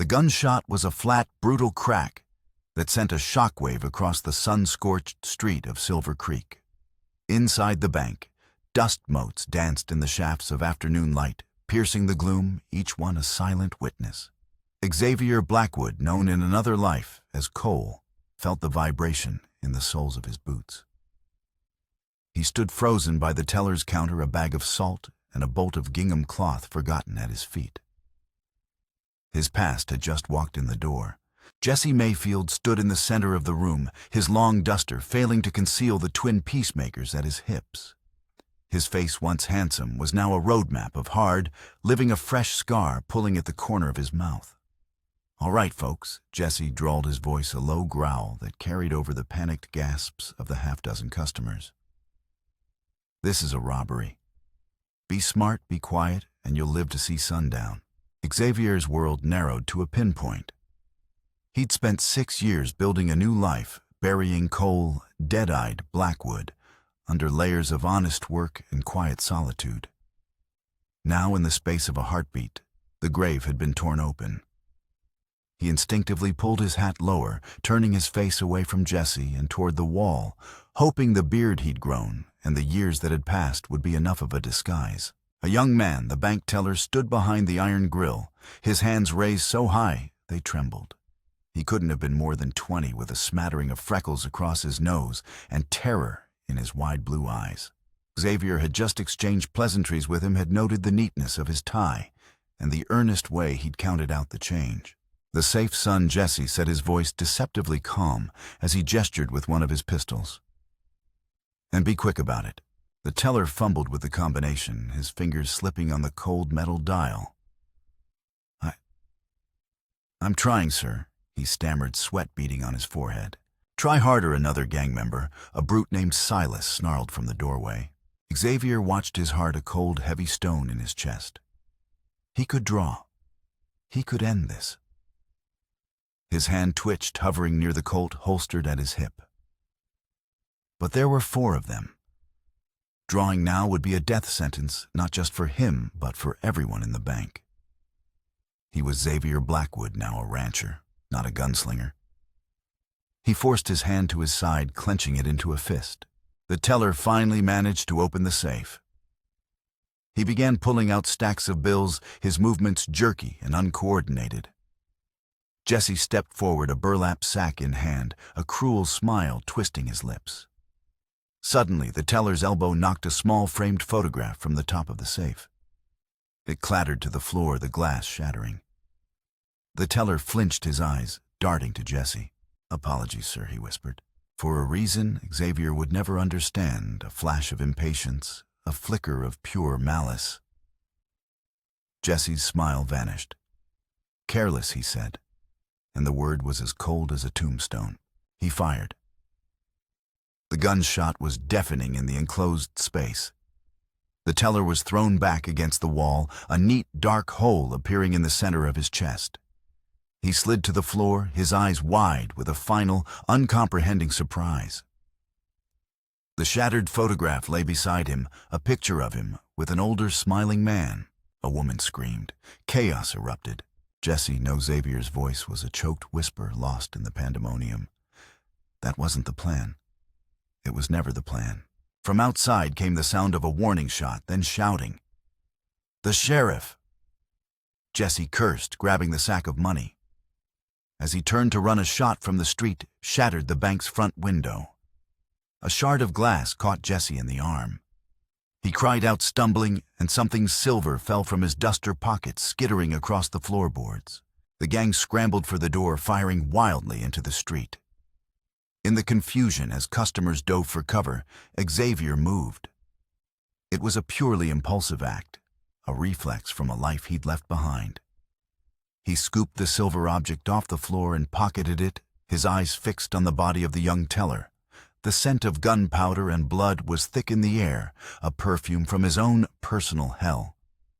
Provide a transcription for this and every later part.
The gunshot was a flat, brutal crack that sent a shockwave across the sun-scorched street of Silver Creek. Inside the bank, dust motes danced in the shafts of afternoon light, piercing the gloom, each one a silent witness. Xavier Blackwood, known in another life as Cole, felt the vibration in the soles of his boots. He stood frozen by the teller's counter, a bag of salt and a bolt of gingham cloth forgotten at his feet. His past had just walked in the door. Jesse Mayfield stood in the center of the room, his long duster failing to conceal the twin peacemakers at his hips. His face, once handsome, was now a roadmap of hard, living a fresh scar pulling at the corner of his mouth. "All right, folks," Jesse drawled, his voice a low growl that carried over the panicked gasps of the half-dozen customers. "This is a robbery. Be smart, be quiet, and you'll live to see sundown." Xavier's world narrowed to a pinpoint. He'd spent 6 years building a new life, burying Cole, dead-eyed Blackwood, under layers of honest work and quiet solitude. Now, in the space of a heartbeat, the grave had been torn open. He instinctively pulled his hat lower, turning his face away from Jesse and toward the wall, hoping the beard he'd grown and the years that had passed would be enough of a disguise. A young man, the bank teller, stood behind the iron grill, his hands raised so high they trembled. He couldn't have been more than 20, with a smattering of freckles across his nose and terror in his wide blue eyes. Xavier had just exchanged pleasantries with him, had noted the neatness of his tie and the earnest way he'd counted out the change. The safe son Jesse said, his voice deceptively calm as he gestured with one of his pistols. "And be quick about it." The teller fumbled with the combination, his fingers slipping on the cold metal dial. I'm trying, sir," he stammered, sweat beading on his forehead. "Try harder," another gang member, a brute named Silas, snarled from the doorway. Xavier watched his heart, a cold, heavy stone in his chest. He could draw. He could end this. His hand twitched, hovering near the Colt holstered at his hip. But there were 4 of them. Drawing now would be a death sentence, not just for him, but for everyone in the bank. He was Xavier Blackwood, now a rancher, not a gunslinger. He forced his hand to his side, clenching it into a fist. The teller finally managed to open the safe. He began pulling out stacks of bills, his movements jerky and uncoordinated. Jesse stepped forward, a burlap sack in hand, a cruel smile twisting his lips. Suddenly, the teller's elbow knocked a small framed photograph from the top of the safe. It clattered to the floor, the glass shattering. The teller flinched, his eyes darting to Jesse. "Apologies, sir," he whispered. For a reason Xavier would never understand, a flash of impatience, a flicker of pure malice. Jesse's smile vanished. "Careless," he said, and the word was as cold as a tombstone. He fired. The gunshot was deafening in the enclosed space. The teller was thrown back against the wall, a neat, dark hole appearing in the center of his chest. He slid to the floor, his eyes wide with a final, uncomprehending surprise. The shattered photograph lay beside him, a picture of him with an older, smiling man. A woman screamed. Chaos erupted. Jesse, no, Xavier's voice was a choked whisper lost in the pandemonium. That wasn't the plan. It was never the plan. From outside came the sound of a warning shot, then shouting. "The sheriff!" Jesse cursed, grabbing the sack of money. As he turned to run, a shot from the street shattered the bank's front window. A shard of glass caught Jesse in the arm. He cried out, stumbling, and something silver fell from his duster pocket, skittering across the floorboards. The gang scrambled for the door, firing wildly into the street. In the confusion, as customers dove for cover, Xavier moved. It was a purely impulsive act, a reflex from a life he'd left behind. He scooped the silver object off the floor and pocketed it, his eyes fixed on the body of the young teller. The scent of gunpowder and blood was thick in the air, a perfume from his own personal hell.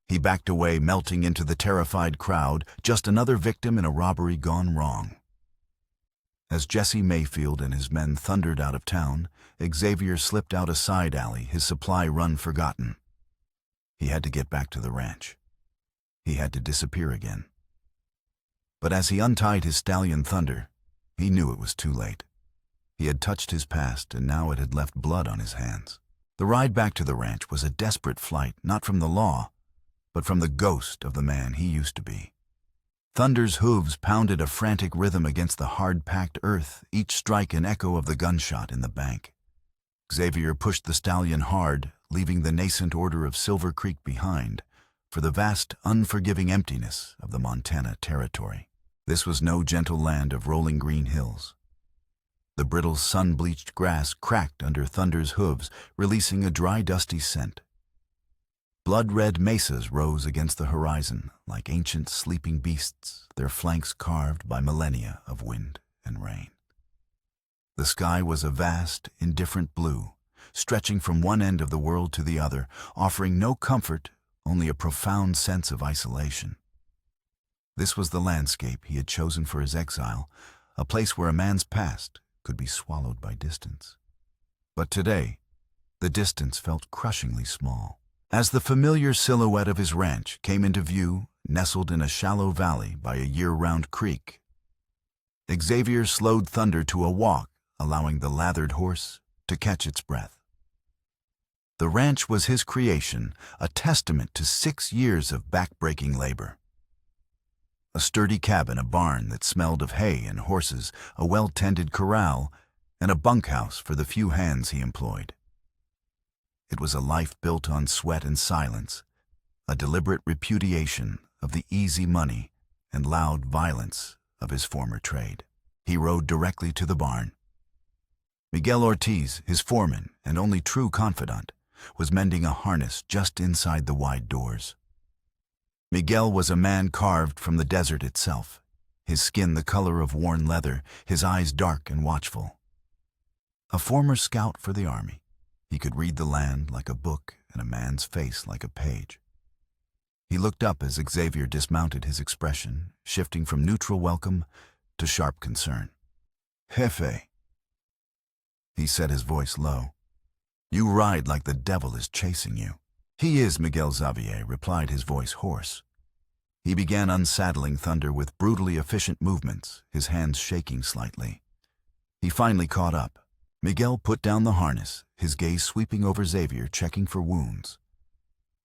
He backed away, melting into the terrified crowd, just another victim in a robbery gone wrong. As Jesse Mayfield and his men thundered out of town, Xavier slipped out a side alley, his supply run forgotten. He had to get back to the ranch. He had to disappear again. But as he untied his stallion Thunder, he knew it was too late. He had touched his past, and now it had left blood on his hands. The ride back to the ranch was a desperate flight, not from the law, but from the ghost of the man he used to be. Thunder's hooves pounded a frantic rhythm against the hard-packed earth, each strike an echo of the gunshot in the bank. Xavier pushed the stallion hard, leaving the nascent order of Silver Creek behind, for the vast, unforgiving emptiness of the Montana Territory. This was no gentle land of rolling green hills. The brittle, sun-bleached grass cracked under Thunder's hooves, releasing a dry, dusty scent. Blood-red mesas rose against the horizon like ancient sleeping beasts, their flanks carved by millennia of wind and rain. The sky was a vast, indifferent blue, stretching from one end of the world to the other, offering no comfort, only a profound sense of isolation. This was the landscape he had chosen for his exile, a place where a man's past could be swallowed by distance. But today, the distance felt crushingly small. As the familiar silhouette of his ranch came into view, nestled in a shallow valley by a year-round creek, Xavier slowed Thunder to a walk, allowing the lathered horse to catch its breath. The ranch was his creation, a testament to 6 years of back-breaking labor. A sturdy cabin, a barn that smelled of hay and horses, a well-tended corral, and a bunkhouse for the few hands he employed. It was a life built on sweat and silence, a deliberate repudiation of the easy money and loud violence of his former trade. He rode directly to the barn. Miguel Ortiz, his foreman and only true confidant, was mending a harness just inside the wide doors. Miguel was a man carved from the desert itself, his skin the color of worn leather, his eyes dark and watchful. A former scout for the army, he could read the land like a book and a man's face like a page. He looked up as Xavier dismounted, his expression shifting from neutral welcome to sharp concern. "Jefe," he said, his voice low. "You ride like the devil is chasing you." "He is, Miguel Xavier," replied his voice hoarse. He began unsaddling Thunder with brutally efficient movements, his hands shaking slightly. He finally caught up. Miguel put down the harness, his gaze sweeping over Xavier, checking for wounds.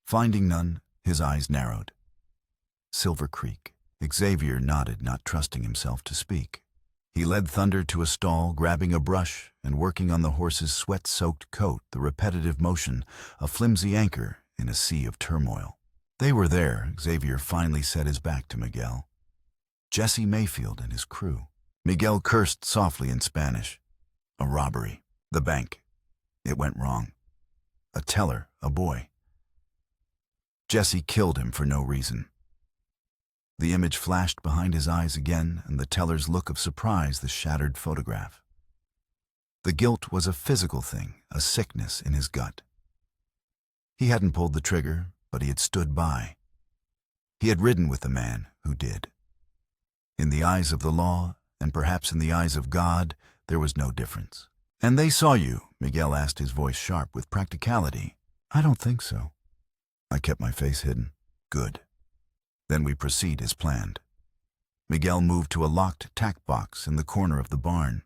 Finding none, his eyes narrowed. Silver Creek. Xavier nodded, not trusting himself to speak. He led Thunder to a stall, grabbing a brush and working on the horse's sweat-soaked coat, the repetitive motion, a flimsy anchor in a sea of turmoil. They were there. Xavier finally set his back to Miguel. Jesse Mayfield and his crew. Miguel cursed softly in Spanish. A robbery. The bank. It went wrong. A teller, a boy. Jesse killed him for no reason. The image flashed behind his eyes again, and the teller's look of surprise, the shattered photograph. The guilt was a physical thing, a sickness in his gut. He hadn't pulled the trigger, but he had stood by. He had ridden with the man who did. In the eyes of the law, and perhaps in the eyes of God, there was no difference. "And they saw you?" Miguel asked, his voice sharp with practicality. "I don't think so. I kept my face hidden." "Good. Then we proceed as planned." Miguel moved to a locked tack box in the corner of the barn.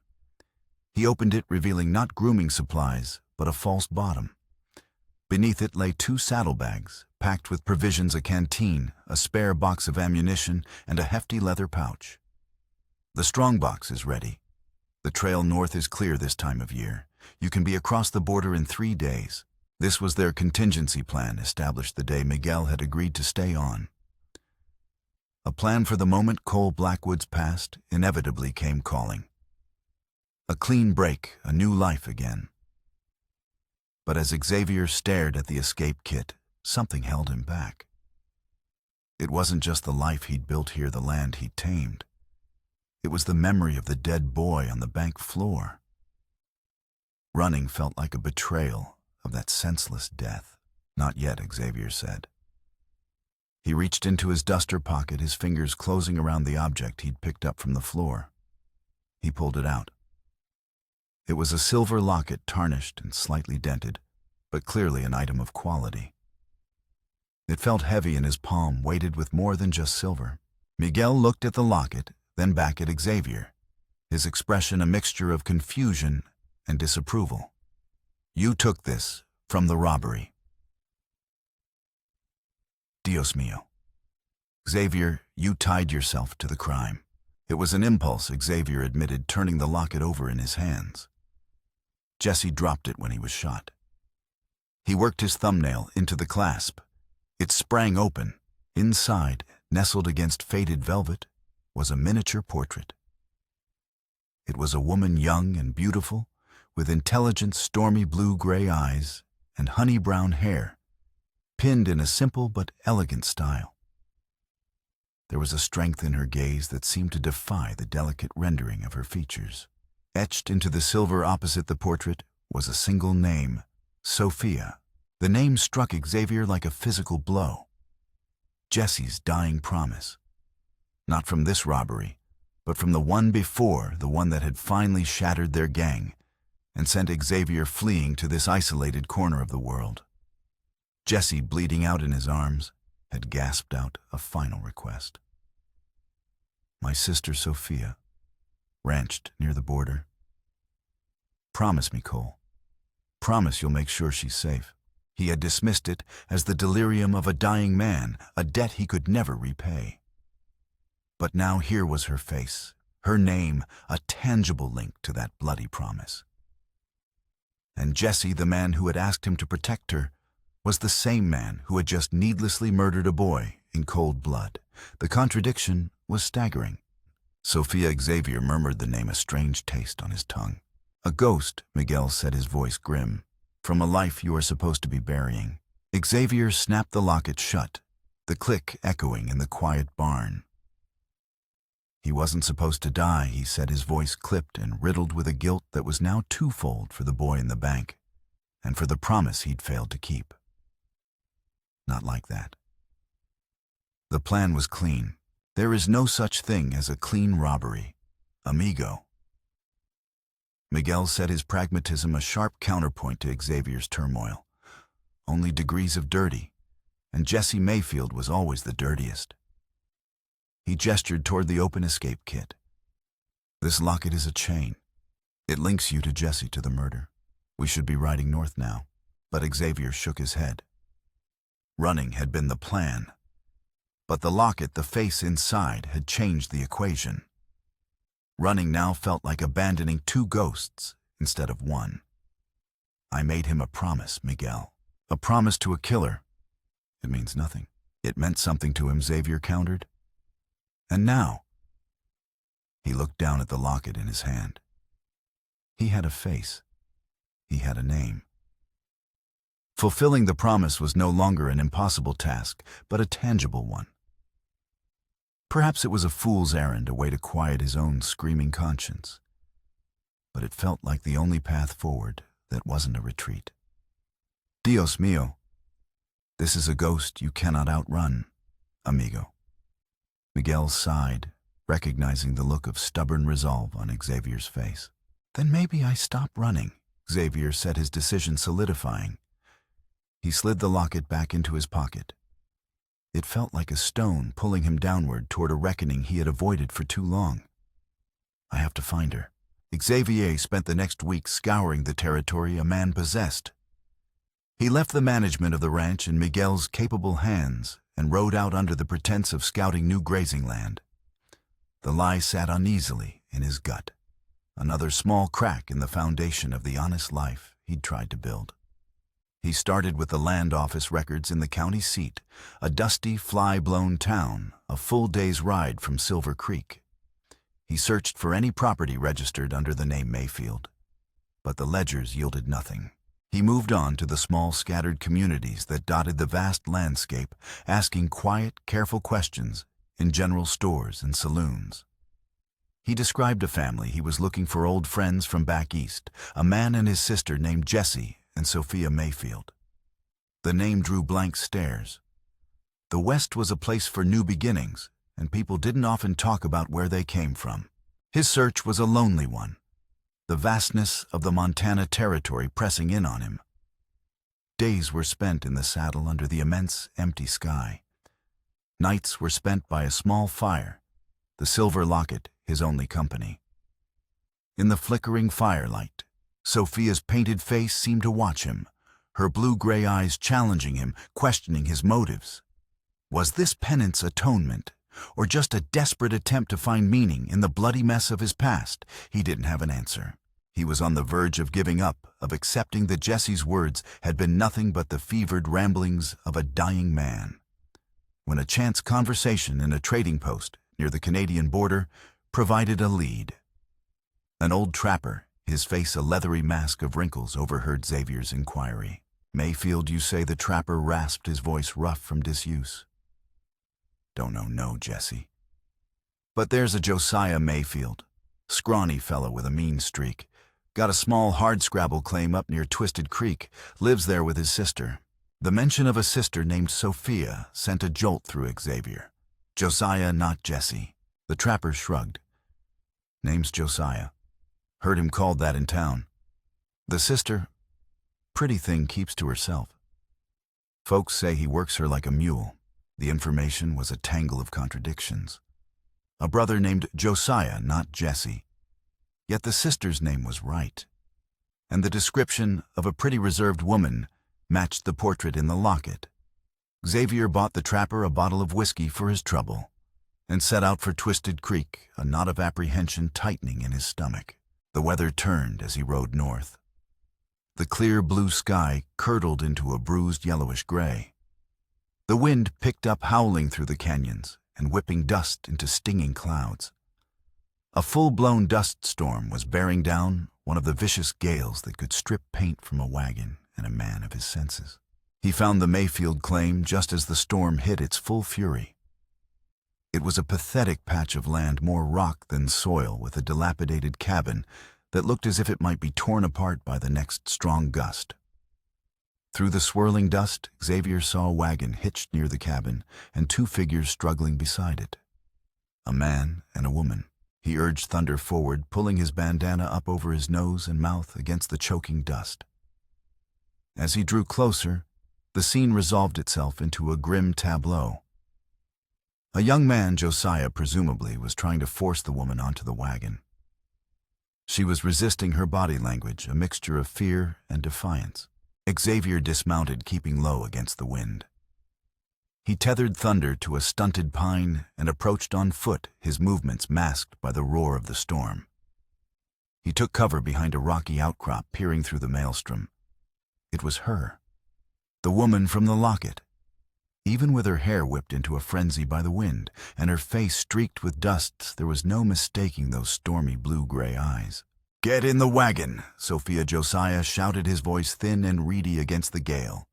He opened it, revealing not grooming supplies, but a false bottom. Beneath it lay 2 saddlebags, packed with provisions, a canteen, a spare box of ammunition, and a hefty leather pouch. "The strong box is ready. The trail north is clear this time of year. You can be across the border in 3 days." This was their contingency plan, established the day Miguel had agreed to stay on. A plan for the moment Cole Blackwood's past inevitably came calling. A clean break, a new life again. But as Xavier stared at the escape kit, something held him back. It wasn't just the life he'd built here, the land he'd tamed. It was the memory of the dead boy on the bank floor. Running felt like a betrayal of that senseless death. "Not yet," Xavier said. He reached into his duster pocket, his fingers closing around the object he'd picked up from the floor. He pulled it out. It was a silver locket, tarnished and slightly dented, but clearly an item of quality. It felt heavy in his palm, weighted with more than just silver. Miguel looked at the locket, then back at Xavier, his expression a mixture of confusion and disapproval. "You took this from the robbery." Dios mío. Xavier, you tied yourself to the crime. It was an impulse, Xavier admitted, turning the locket over in his hands. Jesse dropped it when he was shot. He worked his thumbnail into the clasp. It sprang open. Inside, nestled against faded velvet, was a miniature portrait. It was a woman young and beautiful, with intelligent stormy blue-gray eyes and honey-brown hair, pinned in a simple but elegant style. There was a strength in her gaze that seemed to defy the delicate rendering of her features. Etched into the silver opposite the portrait was a single name, Sophia. The name struck Xavier like a physical blow. Jesse's dying promise. Not from this robbery, but from the one before, the one that had finally shattered their gang and sent Xavier fleeing to this isolated corner of the world. Jesse, bleeding out in his arms, had gasped out a final request. "My sister Sophia, ranched near the border. Promise me, Cole. Promise you'll make sure she's safe." He had dismissed it as the delirium of a dying man, a debt he could never repay. But now here was her face, her name, a tangible link to that bloody promise. And Jesse, the man who had asked him to protect her, was the same man who had just needlessly murdered a boy in cold blood. The contradiction was staggering. Sophia. Xavier murmured the name, a strange taste on his tongue. "A ghost," Miguel said, his voice grim, "from a life you are supposed to be burying." Xavier snapped the locket shut, the click echoing in the quiet barn. "He wasn't supposed to die," he said, his voice clipped and riddled with a guilt that was now twofold for the boy in the bank and for the promise he'd failed to keep. Not like that. The plan was clean. There is no such thing as a clean robbery, amigo. Miguel said, his pragmatism a sharp counterpoint to Xavier's turmoil. Only degrees of dirty, and Jesse Mayfield was always the dirtiest. He gestured toward the open escape kit. "This locket is a chain. It links you to Jesse, to the murder. We should be riding north now." But Xavier shook his head. Running had been the plan. But the locket, the face inside, had changed the equation. Running now felt like abandoning two ghosts instead of one. "I made him a promise, Miguel. A promise to a killer. It means nothing." "It meant something to him," Xavier countered. "And now?" He looked down at the locket in his hand. He had a face. He had a name. Fulfilling the promise was no longer an impossible task, but a tangible one. Perhaps it was a fool's errand, a way to quiet his own screaming conscience. But it felt like the only path forward that wasn't a retreat. "Dios mío. This is a ghost you cannot outrun, amigo." Miguel sighed, recognizing the look of stubborn resolve on Xavier's face. "Then maybe I stop running," Xavier said, his decision solidifying. He slid the locket back into his pocket. It felt like a stone pulling him downward toward a reckoning he had avoided for too long. "I have to find her." Xavier spent the next week scouring the territory a man possessed. He left the management of the ranch in Miguel's capable hands and rode out under the pretense of scouting new grazing land. The lie sat uneasily in his gut, another small crack in the foundation of the honest life he'd tried to build. He started with the land office records in the county seat, a dusty, fly-blown town, a full day's ride from Silver Creek. He searched for any property registered under the name Mayfield, but the ledgers yielded nothing. He moved on to the small, scattered communities that dotted the vast landscape, asking quiet, careful questions in general stores and saloons. He described a family he was looking for, old friends from back east, a man and his sister named Jesse and Sophia Mayfield. The name drew blank stares. The West was a place for new beginnings, and people didn't often talk about where they came from. His search was a lonely one, the vastness of the Montana Territory pressing in on him. Days were spent in the saddle under the immense, empty sky. Nights were spent by a small fire, the silver locket his only company. In the flickering firelight, Sophia's painted face seemed to watch him, her blue-gray eyes challenging him, questioning his motives. Was this penance atonement, or just a desperate attempt to find meaning in the bloody mess of his past? He didn't have an answer. He was on the verge of giving up, of accepting that Jesse's words had been nothing but the fevered ramblings of a dying man, when a chance conversation in a trading post near the Canadian border provided a lead. An old trapper, his face a leathery mask of wrinkles, overheard Xavier's inquiry. "Mayfield, you say?" The trapper rasped, his voice rough from disuse. "Don't know, no, Jesse. But there's a Josiah Mayfield, scrawny fellow with a mean streak. Got a small hardscrabble claim up near Twisted Creek, lives there with his sister." The mention of a sister named Sophia sent a jolt through Xavier. "Josiah, not Jesse." The trapper shrugged. "Name's Josiah. Heard him called that in town. The sister, pretty thing, keeps to herself. Folks say he works her like a mule." The information was a tangle of contradictions. A brother named Josiah, not Jesse. Yet the sister's name was right. And the description of a pretty reserved woman matched the portrait in the locket. Xavier bought the trapper a bottle of whiskey for his trouble and set out for Twisted Creek, a knot of apprehension tightening in his stomach. The weather turned as he rode north. The clear blue sky curdled into a bruised yellowish gray. The wind picked up, howling through the canyons and whipping dust into stinging clouds. A full-blown dust storm was bearing down, one of the vicious gales that could strip paint from a wagon and a man of his senses. He found the Mayfield claim just as the storm hit its full fury. It was a pathetic patch of land, more rock than soil, with a dilapidated cabin that looked as if it might be torn apart by the next strong gust. Through the swirling dust, Xavier saw a wagon hitched near the cabin and two figures struggling beside it. A man and a woman. He urged Thunder forward, pulling his bandana up over his nose and mouth against the choking dust. As he drew closer, the scene resolved itself into a grim tableau. A young man, Josiah presumably, was trying to force the woman onto the wagon. She was resisting, her body language a mixture of fear and defiance. Xavier dismounted, keeping low against the wind. He tethered Thunder to a stunted pine and approached on foot, his movements masked by the roar of the storm. He took cover behind a rocky outcrop, peering through the maelstrom. It was her, the woman from the locket. Even with her hair whipped into a frenzy by the wind and her face streaked with dust, there was no mistaking those stormy blue-gray eyes. "Get in the wagon!" Sophia Josiah shouted, his voice thin and reedy against the gale.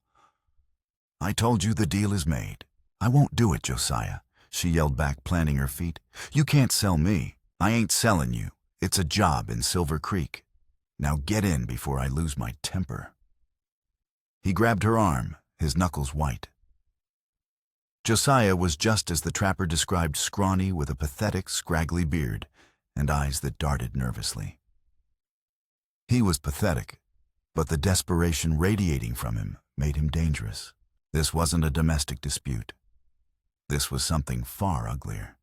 "I told you the deal is made." "I won't do it, Josiah," she yelled back, planting her feet. "You can't sell me. I ain't selling you. It's a job in Silver Creek. Now get in before I lose my temper." He grabbed her arm, his knuckles white. Josiah was just as the trapper described, scrawny with a pathetic, scraggly beard and eyes that darted nervously. He was pathetic, but the desperation radiating from him made him dangerous. This wasn't a domestic dispute. This was something far uglier.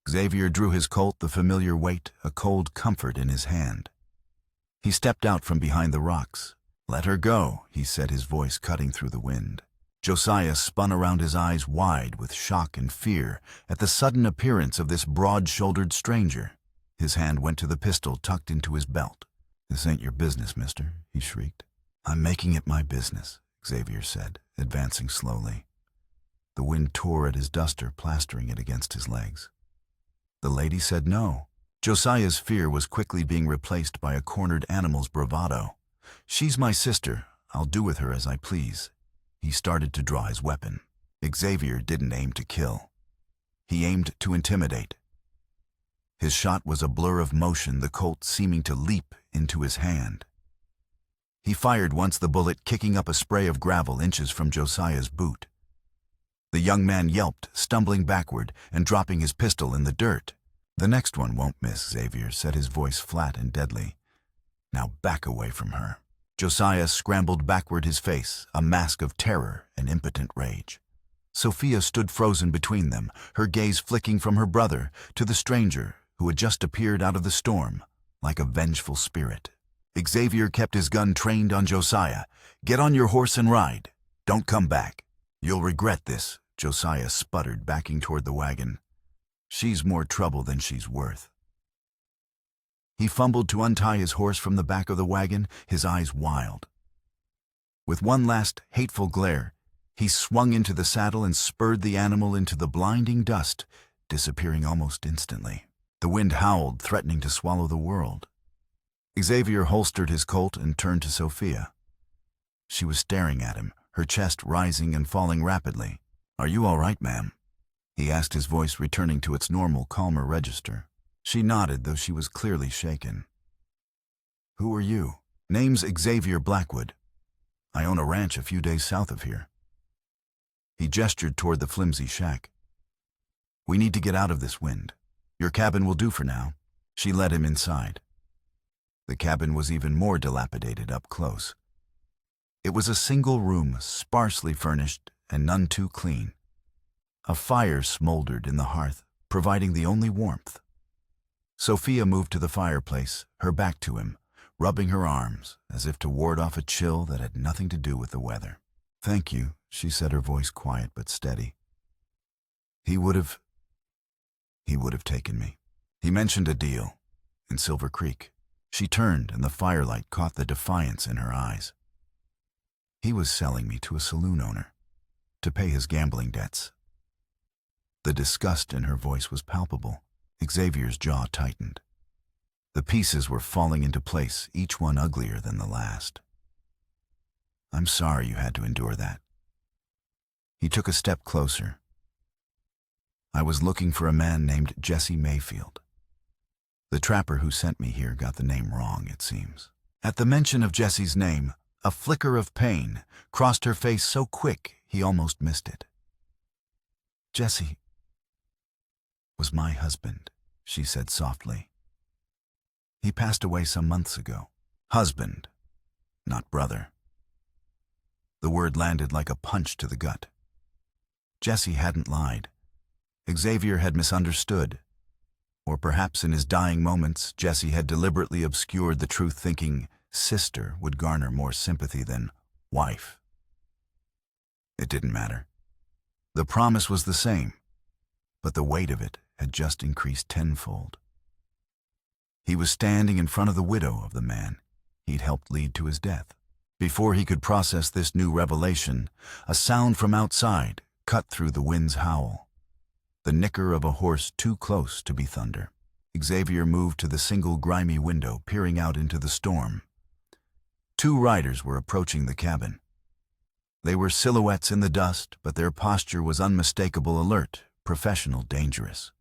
Xavier drew his Colt, the familiar weight, a cold comfort in his hand. He stepped out from behind the rocks. "Let her go," he said, his voice cutting through the wind. Josiah spun around, his eyes wide with shock and fear at the sudden appearance of this broad-shouldered stranger. His hand went to the pistol tucked into his belt. "This ain't your business, mister," he shrieked. "I'm making it my business," Xavier said, advancing slowly. The wind tore at his duster, plastering it against his legs. The lady said no. Josiah's fear was quickly being replaced by a cornered animal's bravado. "She's my sister. I'll do with her as I please." He started to draw his weapon. Xavier didn't aim to kill. He aimed to intimidate. His shot was a blur of motion, the Colt seeming to leap into his hand. He fired once, the bullet kicking up a spray of gravel inches from Josiah's boot. The young man yelped, stumbling backward and dropping his pistol in the dirt. "The next one won't miss," Xavier said, his voice flat and deadly. "Now back away from her." Josiah scrambled backward, his face a mask of terror and impotent rage. Sophia stood frozen between them, her gaze flicking from her brother to the stranger who had just appeared out of the storm, like a vengeful spirit. Xavier kept his gun trained on Josiah. "Get on your horse and ride. Don't come back. You'll regret this," Josiah sputtered, backing toward the wagon. "She's more trouble than she's worth." He fumbled to untie his horse from the back of the wagon, his eyes wild. With one last hateful glare, he swung into the saddle and spurred the animal into the blinding dust, disappearing almost instantly. The wind howled, threatening to swallow the world. Xavier holstered his Colt and turned to Sophia. She was staring at him, her chest rising and falling rapidly. "Are you all right, ma'am?" he asked, his voice returning to its normal, calmer register. She nodded, though she was clearly shaken. "Who are you?" "Name's Xavier Blackwood. I own a ranch a few days south of here." He gestured toward the flimsy shack. "We need to get out of this wind. Your cabin will do for now." She led him inside. The cabin was even more dilapidated up close. It was a single room, sparsely furnished and none too clean. A fire smoldered in the hearth, providing the only warmth. Sophia moved to the fireplace, her back to him, rubbing her arms as if to ward off a chill that had nothing to do with the weather. "Thank you," she said, her voice quiet but steady. He would have taken me. He mentioned a deal in Silver Creek." She turned, and the firelight caught the defiance in her eyes. "He was selling me to a saloon owner to pay his gambling debts." The disgust in her voice was palpable. Xavier's jaw tightened. The pieces were falling into place, each one uglier than the last. "I'm sorry you had to endure that." He took a step closer. "I was looking for a man named Jesse Mayfield. The trapper who sent me here got the name wrong, it seems." At the mention of Jesse's name, a flicker of pain crossed her face so quick he almost missed it. "Jesse was my husband," she said softly. "He passed away some months ago." Husband, not brother. The word landed like a punch to the gut. Jesse hadn't lied. Xavier had misunderstood. Or perhaps in his dying moments, Jesse had deliberately obscured the truth, thinking sister would garner more sympathy than wife. It didn't matter. The promise was the same, but the weight of it had just increased tenfold. He was standing in front of the widow of the man he'd helped lead to his death. Before he could process this new revelation, a sound from outside cut through the wind's howl. The nicker of a horse too close to be thunder. Xavier moved to the single grimy window, peering out into the storm. Two riders were approaching the cabin. They were silhouettes in the dust, but their posture was unmistakable, alert, professional, dangerous.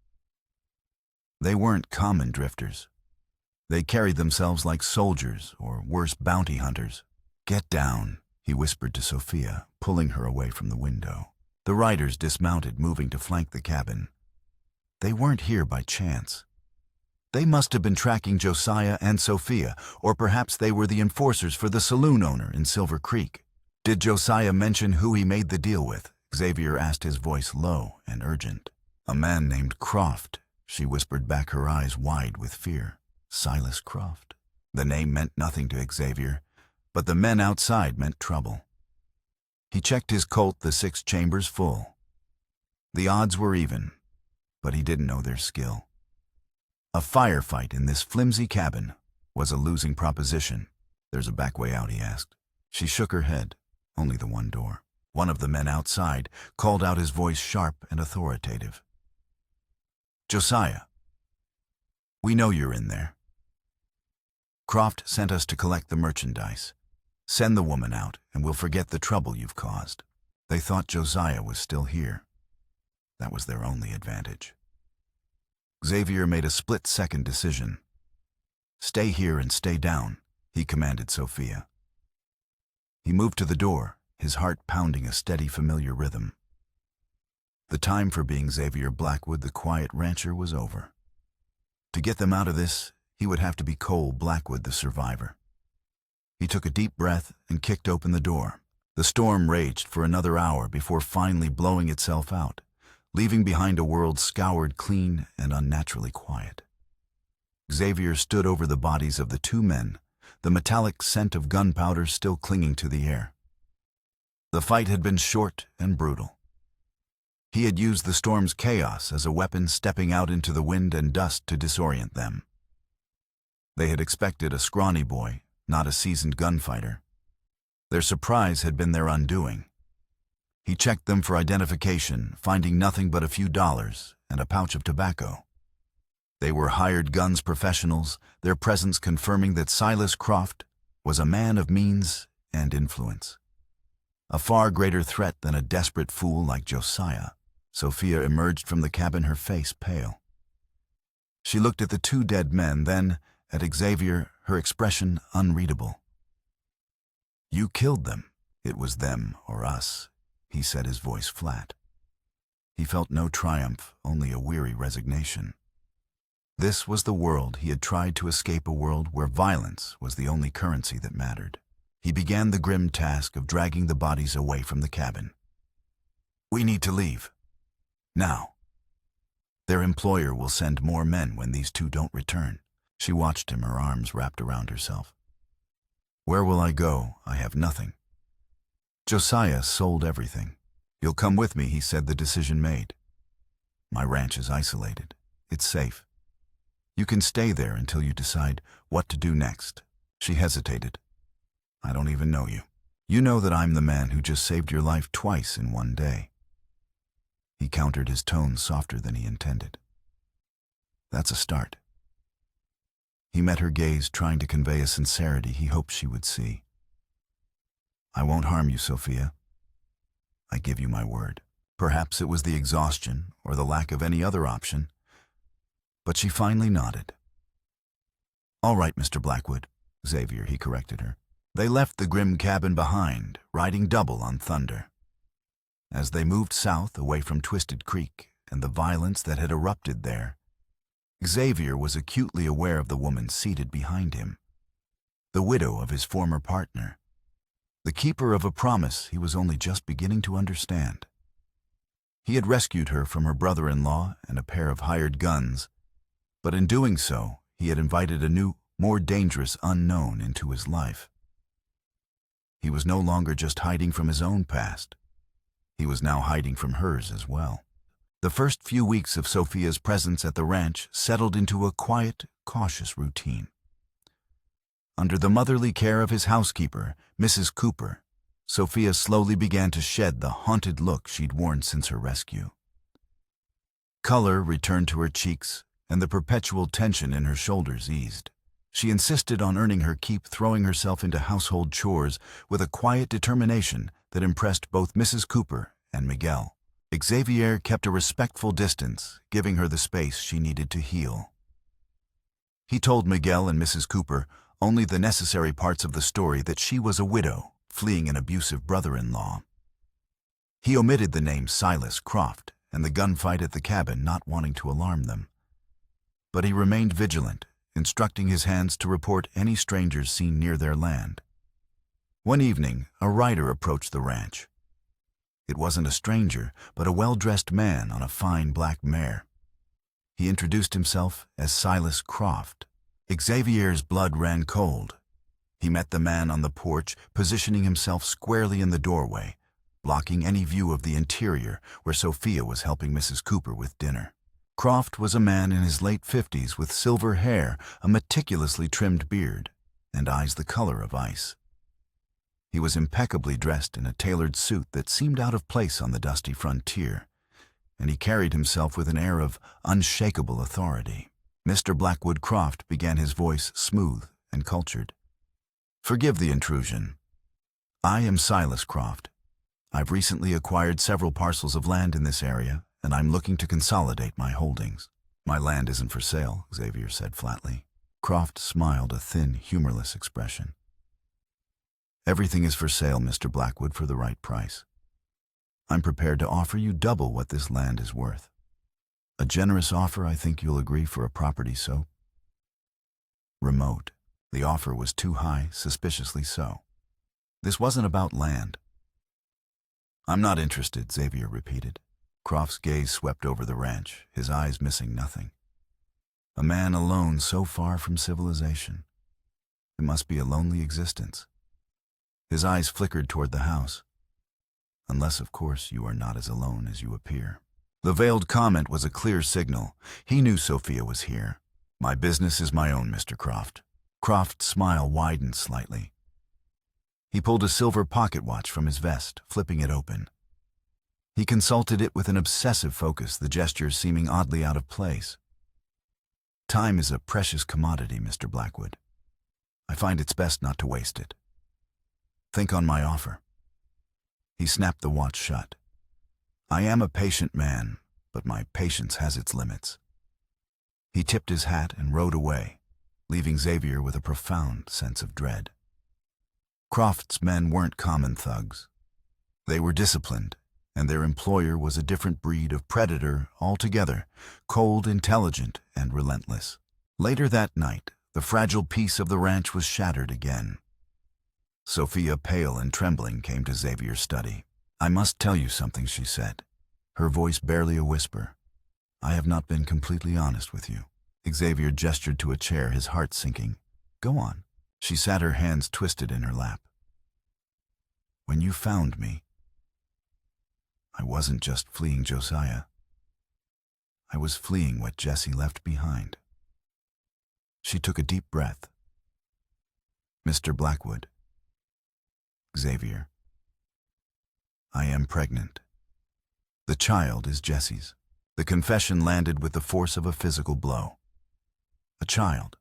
They weren't common drifters. They carried themselves like soldiers, or worse, bounty hunters. "Get down," he whispered to Sophia, pulling her away from the window. The riders dismounted, moving to flank the cabin. They weren't here by chance. They must have been tracking Josiah and Sophia, or perhaps they were the enforcers for the saloon owner in Silver Creek. "Did Josiah mention who he made the deal with?" Xavier asked, his voice low and urgent. "A man named Croft," she whispered back, her eyes wide with fear. Silas Croft. The name meant nothing to Xavier, but the men outside meant trouble. He checked his Colt, the 6 chambers full. The odds were even, but he didn't know their skill. A firefight in this flimsy cabin was a losing proposition. "There's a back way out?" he asked. She shook her head. "Only the one door." One of the men outside called out, his voice sharp and authoritative. "Josiah, we know you're in there. Croft sent us to collect the merchandise. Send the woman out, and we'll forget the trouble you've caused." They thought Josiah was still here. That was their only advantage. Xavier made a split-second decision. "Stay here and stay down," he commanded Sophia. He moved to the door, his heart pounding a steady, familiar rhythm. The time for being Xavier Blackwood, the quiet rancher, was over. To get them out of this, he would have to be Cole Blackwood, the survivor. He took a deep breath and kicked open the door. The storm raged for another hour before finally blowing itself out, leaving behind a world scoured clean and unnaturally quiet. Xavier stood over the bodies of the two men, the metallic scent of gunpowder still clinging to the air. The fight had been short and brutal. He had used the storm's chaos as a weapon, stepping out into the wind and dust to disorient them. They had expected a scrawny boy, not a seasoned gunfighter. Their surprise had been their undoing. He checked them for identification, finding nothing but a few dollars and a pouch of tobacco. They were hired guns professionals, their presence confirming that Silas Croft was a man of means and influence. A far greater threat than a desperate fool like Josiah. Sophia emerged from the cabin, her face pale. She looked at the two dead men, then at Xavier, her expression unreadable. "You killed them. It was them or us," he said, his voice flat. He felt no triumph, only a weary resignation. This was the world he had tried to escape, a world where violence was the only currency that mattered. He began the grim task of dragging the bodies away from the cabin. "We need to leave. Now. Their employer will send more men when these two don't return." She watched him, her arms wrapped around herself. "Where will I go? I have nothing. Josiah sold everything." "You'll come with me," he said, the decision made. "My ranch is isolated. It's safe. You can stay there until you decide what to do next." She hesitated. "I don't even know you. You know that I'm the man who just saved your life twice in one day." He countered, his tone softer than he intended. "That's a start." He met her gaze, trying to convey a sincerity he hoped she would see. "I won't harm you, Sophia. I give you my word." Perhaps it was the exhaustion or the lack of any other option, but she finally nodded. "All right, Mr. Blackwood." "Xavier," he corrected her. They left the grim cabin behind, riding double on Thunder. As they moved south, away from Twisted Creek and the violence that had erupted there, Xavier was acutely aware of the woman seated behind him, the widow of his former partner, the keeper of a promise he was only just beginning to understand. He had rescued her from her brother-in-law and a pair of hired guns, but in doing so, he had invited a new, more dangerous unknown into his life. He was no longer just hiding from his own past. He was now hiding from hers as well. The first few weeks of Sophia's presence at the ranch settled into a quiet, cautious routine. Under the motherly care of his housekeeper, Mrs. Cooper, Sophia slowly began to shed the haunted look she'd worn since her rescue. Color returned to her cheeks, and the perpetual tension in her shoulders eased. She insisted on earning her keep, throwing herself into household chores with a quiet determination that impressed both Mrs. Cooper and Miguel. Xavier kept a respectful distance, giving her the space she needed to heal. He told Miguel and Mrs. Cooper only the necessary parts of the story, that she was a widow, fleeing an abusive brother-in-law. He omitted the name Silas Croft and the gunfight at the cabin, not wanting to alarm them. But he remained vigilant, instructing his hands to report any strangers seen near their land. One evening, a rider approached the ranch. It wasn't a stranger, but a well-dressed man on a fine black mare. He introduced himself as Silas Croft. Xavier's blood ran cold. He met the man on the porch, positioning himself squarely in the doorway, blocking any view of the interior where Sophia was helping Mrs. Cooper with dinner. Croft was a man in his late 50s with silver hair, a meticulously trimmed beard, and eyes the color of ice. He was impeccably dressed in a tailored suit that seemed out of place on the dusty frontier, and he carried himself with an air of unshakable authority. Mr. Blackwood Croft began, his voice smooth and cultured. "Forgive the intrusion. I am Silas Croft. I've recently acquired several parcels of land in this area, and I'm looking to consolidate my holdings." "My land isn't for sale," Xavier said flatly. Croft smiled, a thin, humorless expression. "Everything is for sale, Mr. Blackwood, for the right price. I'm prepared to offer you double what this land is worth. A generous offer, I think you'll agree, for a property so remote." The offer was too high, suspiciously so. This wasn't about land. I'm not interested, Xavier repeated. Croft's gaze swept over the ranch, his eyes missing nothing. A man alone so far from civilization. It must be a lonely existence. His eyes flickered toward the house. Unless, of course, you are not as alone as you appear. The veiled comment was a clear signal. He knew Sophia was here. My business is my own, Mr. Croft. Croft's smile widened slightly. He pulled a silver pocket watch from his vest, flipping it open. He consulted it with an obsessive focus, the gesture seeming oddly out of place. Time is a precious commodity, Mr. Blackwood. I find it's best not to waste it. Think on my offer. He snapped the watch shut. I am a patient man, but my patience has its limits. He tipped his hat and rode away, leaving Xavier with a profound sense of dread. Croft's men weren't common thugs. They were disciplined, and their employer was a different breed of predator altogether, cold, intelligent, and relentless. Later that night, the fragile peace of the ranch was shattered again. Sophia, pale and trembling, came to Xavier's study. I must tell you something, she said, her voice barely a whisper. I have not been completely honest with you. Xavier gestured to a chair, his heart sinking. Go on. She sat, her hands twisted in her lap. When you found me, I wasn't just fleeing Josiah. I was fleeing what Jesse left behind. She took a deep breath. Mr. Blackwood. Xavier. I am pregnant. The child is Jesse's. The confession landed with the force of a physical blow. A child.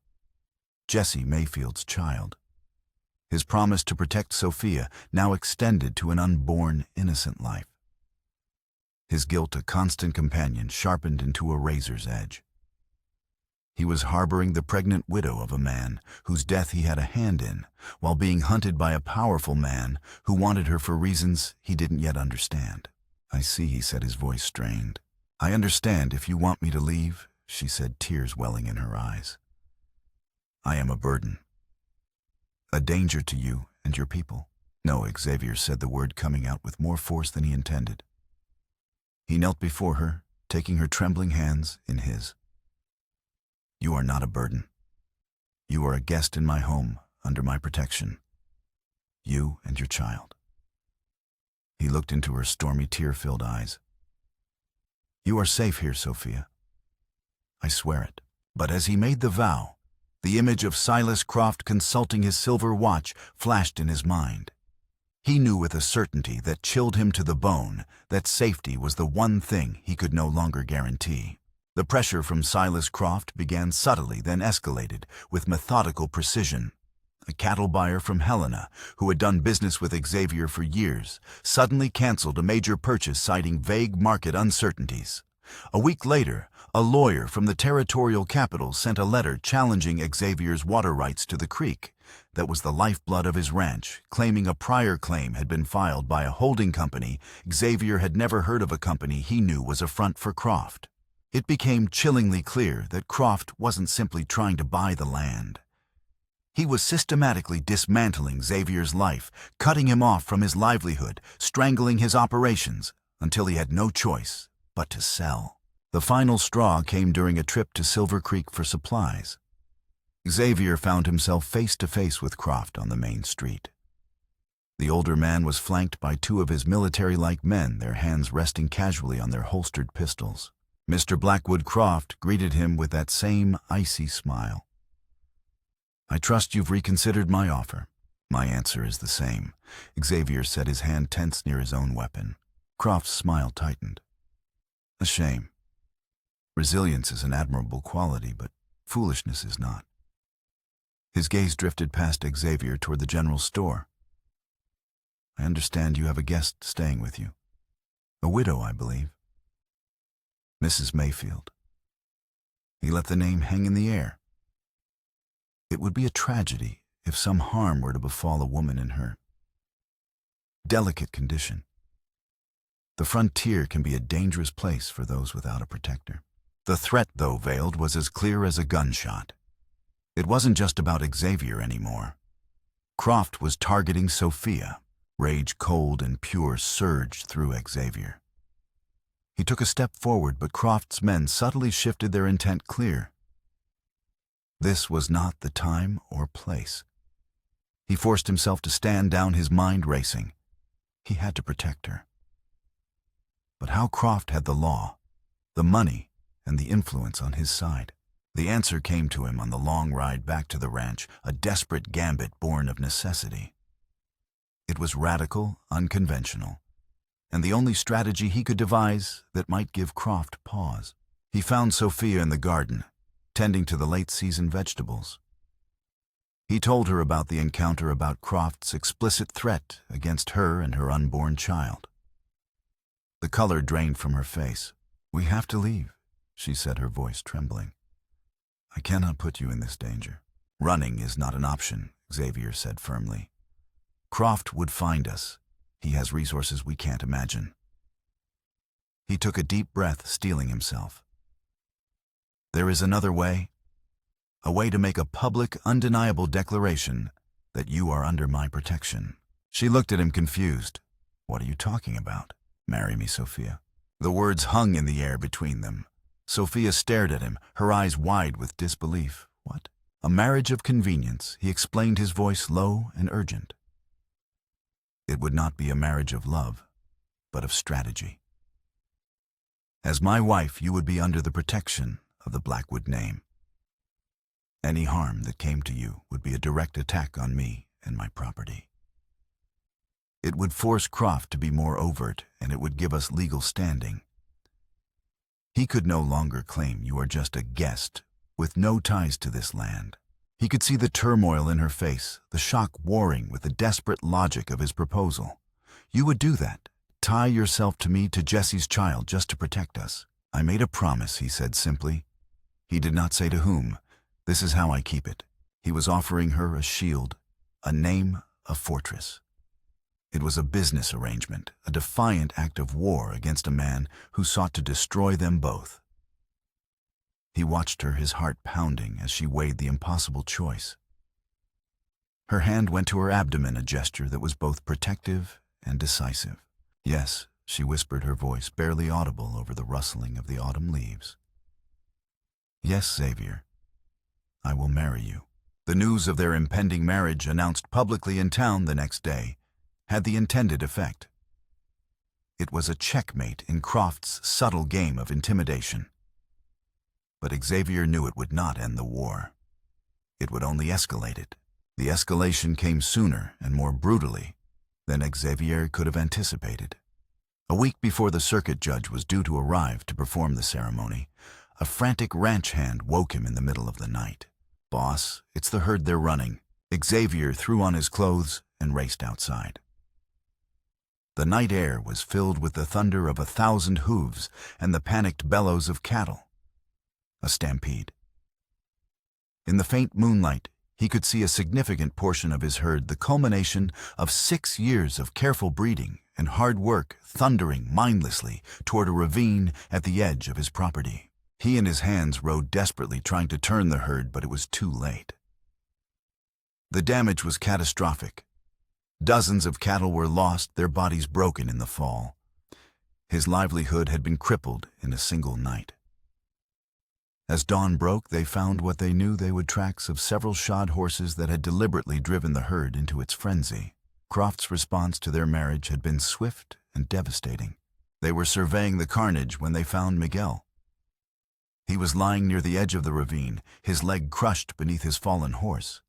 Jesse Mayfield's child. His promise to protect Sophia now extended to an unborn, innocent life. His guilt, a constant companion, sharpened into a razor's edge. He was harboring the pregnant widow of a man whose death he had a hand in, while being hunted by a powerful man who wanted her for reasons he didn't yet understand. I see, he said, his voice strained. I understand if you want me to leave, she said, tears welling in her eyes. I am a burden. A danger to you and your people. No, Xavier said, the word coming out with more force than he intended. He knelt before her, taking her trembling hands in his. You are not a burden. You are a guest in my home, under my protection. You and your child. He looked into her stormy, tear-filled eyes. You are safe here, Sophia. I swear it. But as he made the vow, the image of Silas Croft consulting his silver watch flashed in his mind. He knew with a certainty that chilled him to the bone that safety was the one thing he could no longer guarantee. The pressure from Silas Croft began subtly, then escalated with methodical precision. A cattle buyer from Helena, who had done business with Xavier for years, suddenly canceled a major purchase citing vague market uncertainties. A week later, a lawyer from the territorial capital sent a letter challenging Xavier's water rights to the creek that was the lifeblood of his ranch, claiming a prior claim had been filed by a holding company. Xavier had never heard of a company he knew was a front for Croft. It became chillingly clear that Croft wasn't simply trying to buy the land. He was systematically dismantling Xavier's life, cutting him off from his livelihood, strangling his operations, until he had no choice but to sell. The final straw came during a trip to Silver Creek for supplies. Xavier found himself face to face with Croft on the main street. The older man was flanked by two of his military-like men, their hands resting casually on their holstered pistols. Mr. Blackwood. Croft greeted him with that same icy smile. I trust you've reconsidered my offer. My answer is the same. Xavier said, his hand tense near his own weapon. Croft's smile tightened. A shame. Resilience is an admirable quality, but foolishness is not. His gaze drifted past Xavier toward the general store. I understand you have a guest staying with you. A widow, I believe. Mrs. Mayfield. He let the name hang in the air. It would be a tragedy if some harm were to befall a woman in her delicate condition. The frontier can be a dangerous place for those without a protector. The threat, though veiled, was as clear as a gunshot. It wasn't just about Xavier anymore. Croft was targeting Sophia. Rage, cold and pure, surged through Xavier. He took a step forward, but Croft's men subtly shifted their intent clear. This was not the time or place. He forced himself to stand down, his mind racing. He had to protect her. But how Croft had the law, the money, and the influence on his side? The answer came to him on the long ride back to the ranch, a desperate gambit born of necessity. It was radical, unconventional, and the only strategy he could devise that might give Croft pause. He found Sophia in the garden, tending to the late-season vegetables. He told her about the encounter, about Croft's explicit threat against her and her unborn child. The color drained from her face. "We have to leave," she said, her voice trembling. "I cannot put you in this danger." "Running is not an option," Xavier said firmly. "Croft would find us. He has resources we can't imagine." He took a deep breath, steeling himself. "There is another way. A way to make a public, undeniable declaration that you are under my protection." She looked at him confused. "What are you talking about?" "Marry me, Sophia." The words hung in the air between them. Sophia stared at him, her eyes wide with disbelief. "What?" "A marriage of convenience," he explained, his voice low and urgent. "It would not be a marriage of love, but of strategy. As my wife, you would be under the protection of the Blackwood name. Any harm that came to you would be a direct attack on me and my property. It would force Croft to be more overt, and it would give us legal standing. He could no longer claim you are just a guest with no ties to this land." He could see the turmoil in her face, the shock warring with the desperate logic of his proposal. "You would do that? Tie yourself to me, to Jesse's child, just to protect us?" "I made a promise," he said simply. He did not say to whom. "This is how I keep it." He was offering her a shield, a name, a fortress. It was a business arrangement, a defiant act of war against a man who sought to destroy them both. He watched her, his heart pounding as she weighed the impossible choice. Her hand went to her abdomen, a gesture that was both protective and decisive. "Yes," she whispered, her voice barely audible over the rustling of the autumn leaves. "Yes, Xavier, I will marry you." The news of their impending marriage, announced publicly in town the next day, had the intended effect. It was a checkmate in Croft's subtle game of intimidation. But Xavier knew it would not end the war. It would only escalate it. The escalation came sooner and more brutally than Xavier could have anticipated. A week before the circuit judge was due to arrive to perform the ceremony, a frantic ranch hand woke him in the middle of the night. "Boss, it's the herd they're running." Xavier threw on his clothes and raced outside. The night air was filled with the thunder of 1,000 hooves and the panicked bellows of cattle. A stampede. In the faint moonlight, he could see a significant portion of his herd, the culmination of 6 years of careful breeding and hard work, thundering mindlessly toward a ravine at the edge of his property. He and his hands rode desperately, trying to turn the herd, but it was too late. The damage was catastrophic. Dozens of cattle were lost, their bodies broken in the fall. His livelihood had been crippled in a single night. As dawn broke, they found what they knew they would: tracks of several shod horses that had deliberately driven the herd into its frenzy. Croft's response to their marriage had been swift and devastating. They were surveying the carnage when they found Miguel. He was lying near the edge of the ravine, his leg crushed beneath his fallen horse.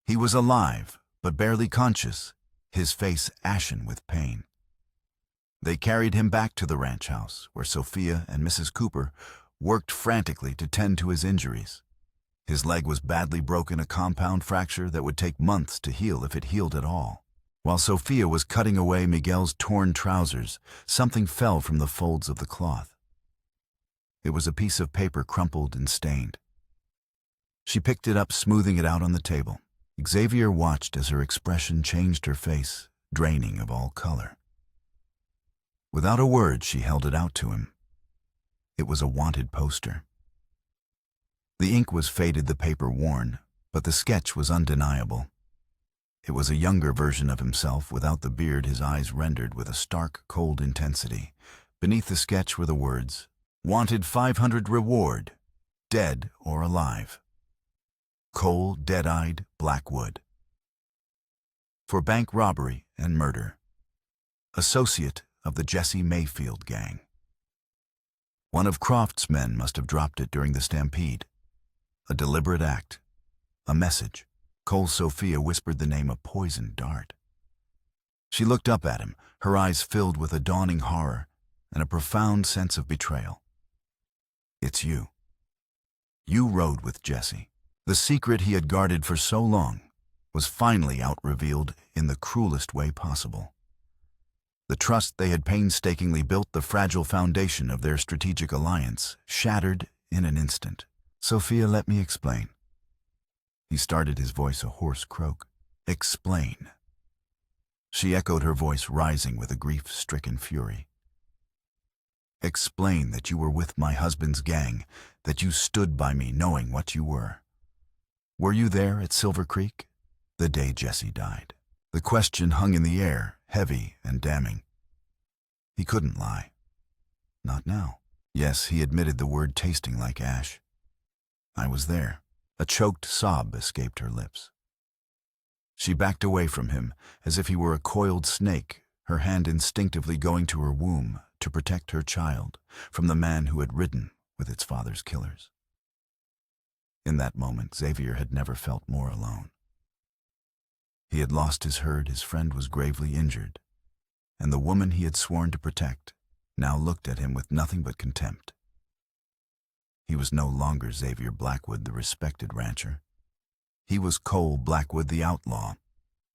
He was alive, but barely conscious, his face ashen with pain. They carried him back to the ranch house, where Sophia and Mrs. Cooper worked frantically to tend to his injuries. His leg was badly broken, a compound fracture that would take months to heal if it healed at all. While Sophia was cutting away Miguel's torn trousers, something fell from the folds of the cloth. It was a piece of paper, crumpled and stained. She picked it up, smoothing it out on the table. Xavier watched as her expression changed, her face draining of all color. Without a word, she held it out to him. It was a wanted poster. The ink was faded, the paper worn, but the sketch was undeniable. It was a younger version of himself, without the beard, his eyes rendered with a stark, cold intensity. Beneath the sketch were the words, "Wanted 500 reward, dead or alive. Cole, dead-eyed, Blackwood. For bank robbery and murder. Associate of the Jesse Mayfield gang." One of Croft's men must have dropped it during the stampede. A deliberate act. A message. Sophia whispered the name, a poisoned dart. She looked up at him, her eyes filled with a dawning horror and a profound sense of betrayal. "It's you. You rode with Jesse." The secret he had guarded for so long was finally out-revealed in the cruelest way possible. The trust they had painstakingly built, the fragile foundation of their strategic alliance, shattered in an instant. "Sophia, let me explain." He started, his voice a hoarse croak. "Explain." She echoed, her voice rising with a grief-stricken fury. "Explain that you were with my husband's gang, that you stood by me knowing what you were. Were you there at Silver Creek the day Jesse died?" The question hung in the air, heavy and damning. He couldn't lie. Not now. Yes, he admitted, the word tasting like ash. "I was there." A choked sob escaped her lips. She backed away from him, as if he were a coiled snake, her hand instinctively going to her womb to protect her child from the man who had ridden with its father's killers. In that moment, Xavier had never felt more alone. He had lost his herd, his friend was gravely injured, and the woman he had sworn to protect now looked at him with nothing but contempt. He was no longer Xavier Blackwood, the respected rancher. He was Cole Blackwood, the outlaw,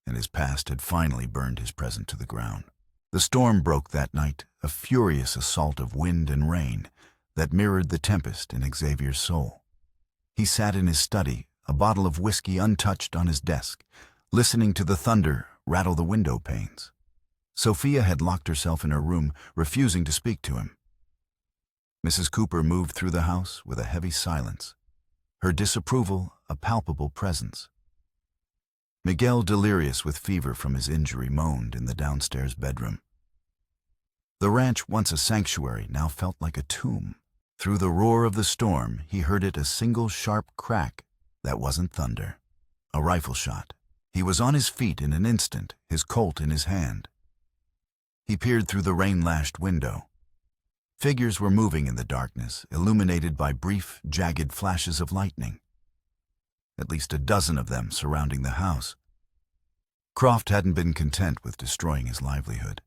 and his past had finally burned his present to the ground. The storm broke that night, a furious assault of wind and rain that mirrored the tempest in Xavier's soul. He sat in his study, a bottle of whiskey untouched on his desk, listening to the thunder rattle the window panes. Sophia had locked herself in her room, refusing to speak to him. Mrs. Cooper moved through the house with a heavy silence, her disapproval a palpable presence. Miguel, delirious with fever from his injury, moaned in the downstairs bedroom. The ranch, once a sanctuary, now felt like a tomb. Through the roar of the storm, he heard it, a single sharp crack that wasn't thunder. A rifle shot. He was on his feet in an instant, his Colt in his hand. He peered through the rain-lashed window. Figures were moving in the darkness, illuminated by brief, jagged flashes of lightning. At least a dozen of them surrounding the house. Croft hadn't been content with destroying his livelihood.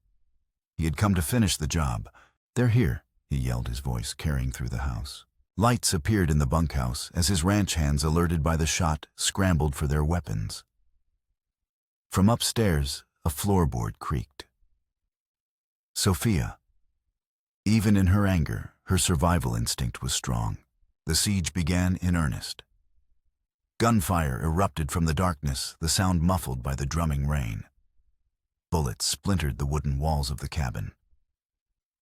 He had come to finish the job. "They're here," he yelled, his voice carrying through the house. Lights appeared in the bunkhouse as his ranch hands, alerted by the shot, scrambled for their weapons. From upstairs, a floorboard creaked. Sophia. Even in her anger, her survival instinct was strong. The siege began in earnest. Gunfire erupted from the darkness, the sound muffled by the drumming rain. Bullets splintered the wooden walls of the cabin.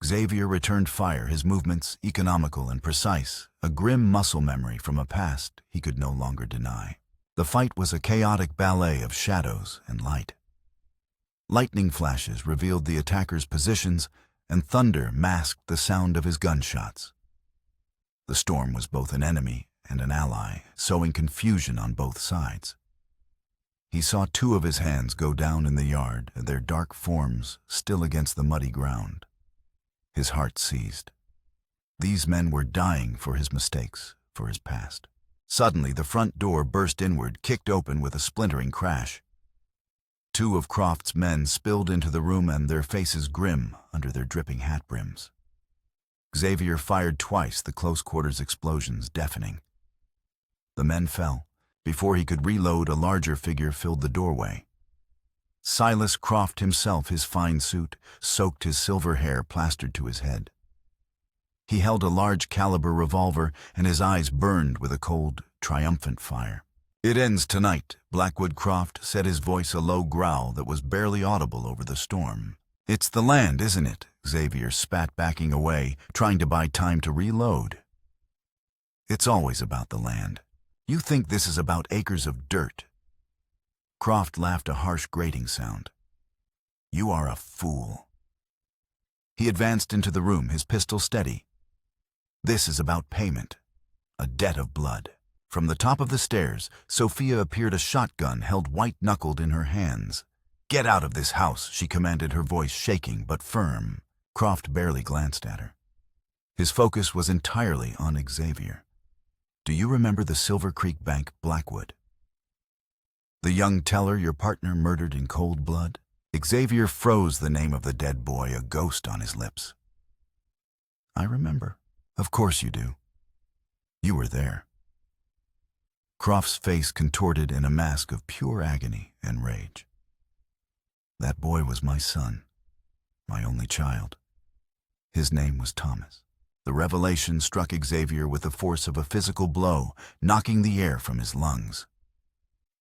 Xavier returned fire, his movements economical and precise, a grim muscle memory from a past he could no longer deny. The fight was a chaotic ballet of shadows and light. Lightning flashes revealed the attackers' positions, and thunder masked the sound of his gunshots. The storm was both an enemy and an ally, sowing confusion on both sides. He saw two of his hands go down in the yard, their dark forms still against the muddy ground. His heart seized. These men were dying for his mistakes, for his past. Suddenly, the front door burst inward, kicked open with a splintering crash. Two of Croft's men spilled into the room, and their faces grim under their dripping hat brims. Xavier fired twice, the close-quarters explosions deafening. The men fell. Before he could reload, a larger figure filled the doorway. Silas Croft himself, his fine suit, soaked, his silver hair plastered to his head. He held a large-caliber revolver, and his eyes burned with a cold, triumphant fire. "It ends tonight," Blackwood Croft said, his voice a low growl that was barely audible over the storm. "It's the land, isn't it?" Xavier spat, backing away, trying to buy time to reload. "It's always about the land. You think this is about acres of dirt." Croft laughed a harsh grating sound. You are a fool. He advanced into the room, his pistol steady. This is about payment, a debt of blood. From the top of the stairs, Sophia appeared, a shotgun held white-knuckled in her hands. Get out of this house, she commanded, her voice shaking but firm. Croft barely glanced at her. His focus was entirely on Xavier. Do you remember the Silver Creek Bank, Blackwood? The young teller your partner murdered in cold blood? Xavier froze, the name of the dead boy a ghost on his lips. I remember. Of course you do. You were there. Croft's face contorted in a mask of pure agony and rage. That boy was my son, my only child. His name was Thomas. The revelation struck Xavier with the force of a physical blow, knocking the air from his lungs.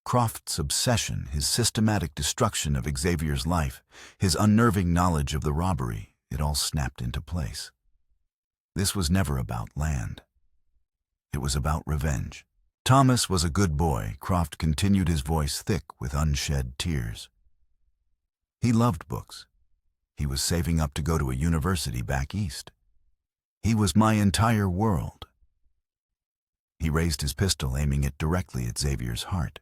Croft's obsession, his systematic destruction of Xavier's life, his unnerving knowledge of the robbery, it all snapped into place. This was never about land. It was about revenge. Thomas was a good boy, Croft continued, his voice thick with unshed tears. He loved books. He was saving up to go to a university back east. He was my entire world. He raised his pistol, aiming it directly at Xavier's heart.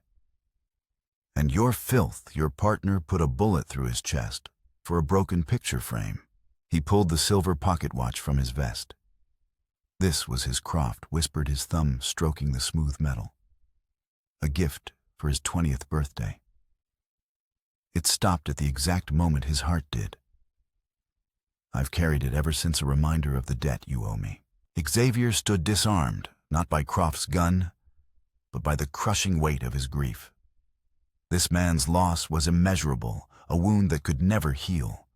And your filth, your partner put a bullet through his chest for a broken picture frame. He pulled the silver pocket watch from his vest. This was his Croft, whispered, his thumb stroking the smooth metal. A gift for his 20th birthday. It stopped at the exact moment his heart did. I've carried it ever since, a reminder of the debt you owe me. Xavier stood disarmed, not by Croft's gun, but by the crushing weight of his grief. This man's loss was immeasurable, a wound that could never heal.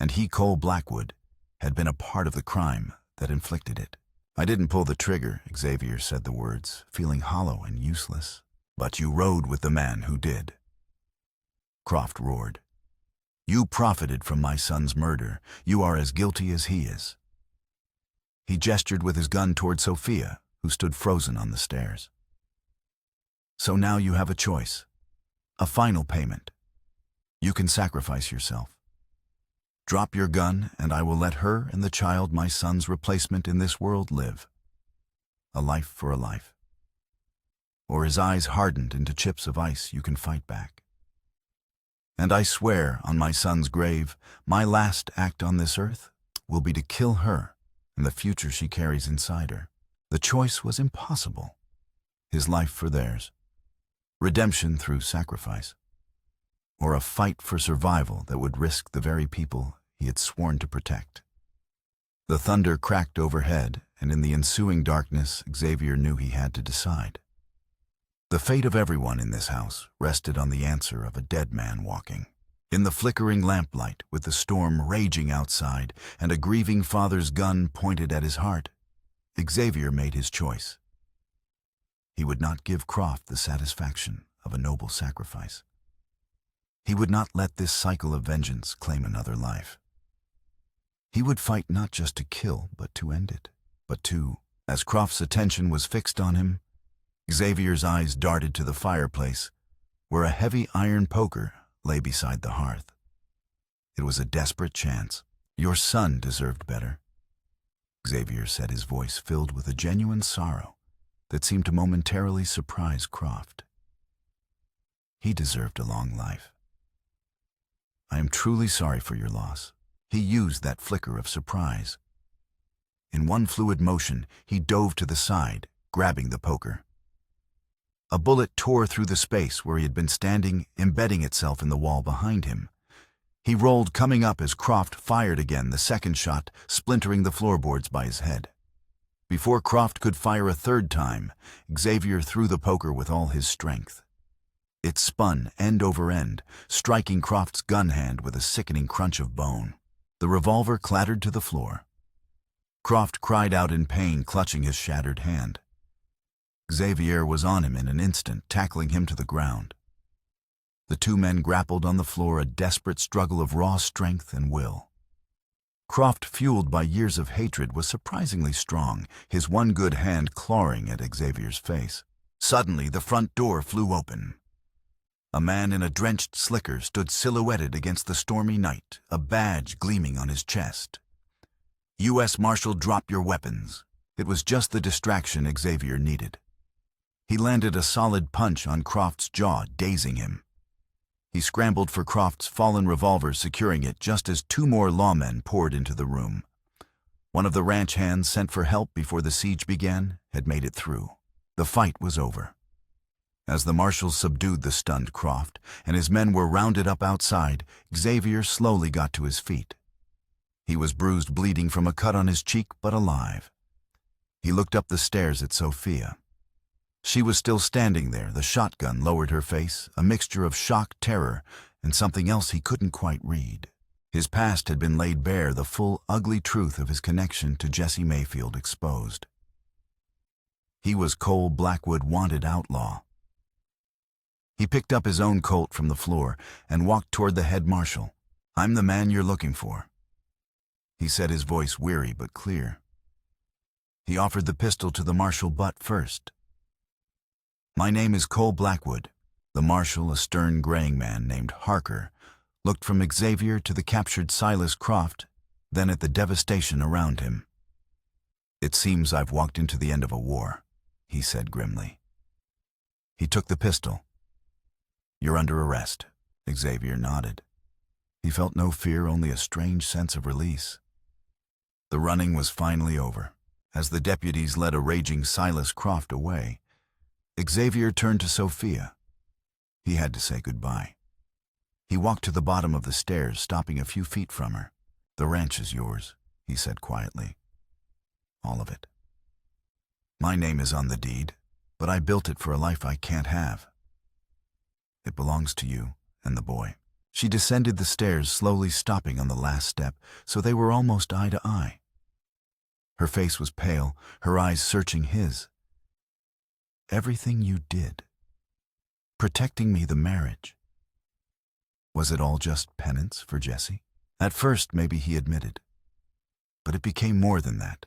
And he, Cole Blackwood, had been a part of the crime that inflicted it. I didn't pull the trigger, Xavier said the words, feeling hollow and useless. But you rode with the man who did. Croft roared. You profited from my son's murder. You are as guilty as he is. He gestured with his gun toward Sophia, who stood frozen on the stairs. So now you have a choice. A final payment. You can sacrifice yourself. Drop your gun, and I will let her and the child, my son's replacement in this world, live. A life for a life. Or his eyes hardened into chips of ice, you can fight back. And I swear on my son's grave, my last act on this earth will be to kill her and the future she carries inside her. The choice was impossible. His life for theirs. Redemption through sacrifice. Or a fight for survival that would risk the very people he had sworn to protect. The thunder cracked overhead, and in the ensuing darkness, Xavier knew he had to decide. The fate of everyone in this house rested on the answer of a dead man walking. In the flickering lamplight, with the storm raging outside and a grieving father's gun pointed at his heart, Xavier made his choice. He would not give Croft the satisfaction of a noble sacrifice. He would not let this cycle of vengeance claim another life. He would fight not just to kill, but to end it. But as Croft's attention was fixed on him, Xavier's eyes darted to the fireplace, where a heavy iron poker lay beside the hearth. It was a desperate chance. Your son deserved better, Xavier said, his voice filled with a genuine sorrow that seemed to momentarily surprise Croft. He deserved a long life. I am truly sorry for your loss. He used that flicker of surprise. In one fluid motion, he dove to the side, grabbing the poker. A bullet tore through the space where he had been standing, embedding itself in the wall behind him. He rolled, coming up as Croft fired again, the second shot splintering the floorboards by his head. Before Croft could fire a third time, Xavier threw the poker with all his strength. It spun end over end, striking Croft's gun hand with a sickening crunch of bone. The revolver clattered to the floor. Croft cried out in pain, clutching his shattered hand. Xavier was on him in an instant, tackling him to the ground. The two men grappled on the floor, a desperate struggle of raw strength and will. Croft, fueled by years of hatred, was surprisingly strong, his one good hand clawing at Xavier's face. Suddenly, the front door flew open. A man in a drenched slicker stood silhouetted against the stormy night, a badge gleaming on his chest. U.S. Marshal, drop your weapons. It was just the distraction Xavier needed. He landed a solid punch on Croft's jaw, dazing him. He scrambled for Croft's fallen revolver, securing it just as two more lawmen poured into the room. One of the ranch hands sent for help before the siege began had made it through. The fight was over. As the marshals subdued the stunned Croft and his men were rounded up outside, Xavier slowly got to his feet. He was bruised, bleeding from a cut on his cheek, but alive. He looked up the stairs at Sophia. She was still standing there, the shotgun lowered her face, a mixture of shock, terror, and something else he couldn't quite read. His past had been laid bare, the full, ugly truth of his connection to Jesse Mayfield exposed. He was Cole Blackwood, wanted outlaw. He picked up his own Colt from the floor and walked toward the head marshal. "I'm the man you're looking for," he said, his voice weary but clear. He offered the pistol to the marshal, but first. "My name is Cole Blackwood." The marshal, a stern, graying man named Harker, looked from Xavier to the captured Silas Croft, then at the devastation around him. "It seems I've walked into the end of a war," he said grimly. He took the pistol. "You're under arrest." Xavier nodded. He felt no fear, only a strange sense of release. The running was finally over. As the deputies led a raging Silas Croft away, Xavier turned to Sophia. He had to say goodbye. He walked to the bottom of the stairs, stopping a few feet from her. "The ranch is yours," he said quietly. "All of it. My name is on the deed, but I built it for a life I can't have. It belongs to you and the boy." She descended the stairs, slowly stopping on the last step, so they were almost eye to eye. Her face was pale, her eyes searching his. "Everything you did, protecting me, the marriage, was it all just penance for Jesse?" At first, maybe, he admitted. But it became more than that.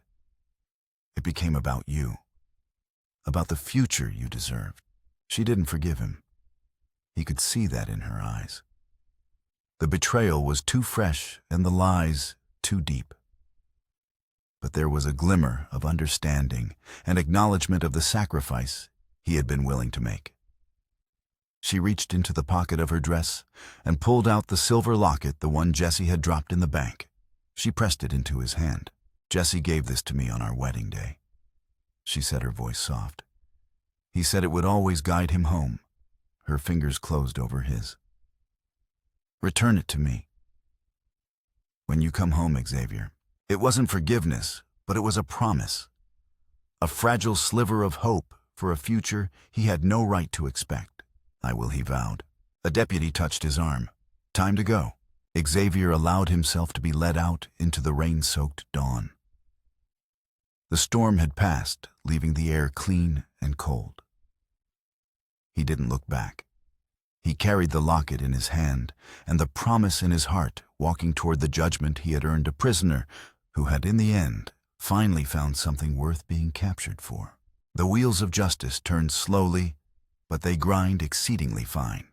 It became about you, about the future you deserved. She didn't forgive him. He could see that in her eyes. The betrayal was too fresh and the lies too deep. But there was a glimmer of understanding and acknowledgement of the sacrifice he had been willing to make. She reached into the pocket of her dress and pulled out the silver locket, the one Jesse had dropped in the bank. She pressed it into his hand. "Jesse gave this to me on our wedding day," she said, her voice soft. "He said it would always guide him home." Her fingers closed over his. "Return it to me when you come home, Xavier." It wasn't forgiveness, but it was a promise. A fragile sliver of hope for a future he had no right to expect. "I will," he vowed. A deputy touched his arm. "Time to go." Xavier allowed himself to be led out into the rain-soaked dawn. The storm had passed, leaving the air clean and cold. He didn't look back. He carried the locket in his hand and the promise in his heart, walking toward the judgment he had earned, a prisoner who had, in the end, finally found something worth being captured for. The wheels of justice turned slowly, but they grind exceedingly fine.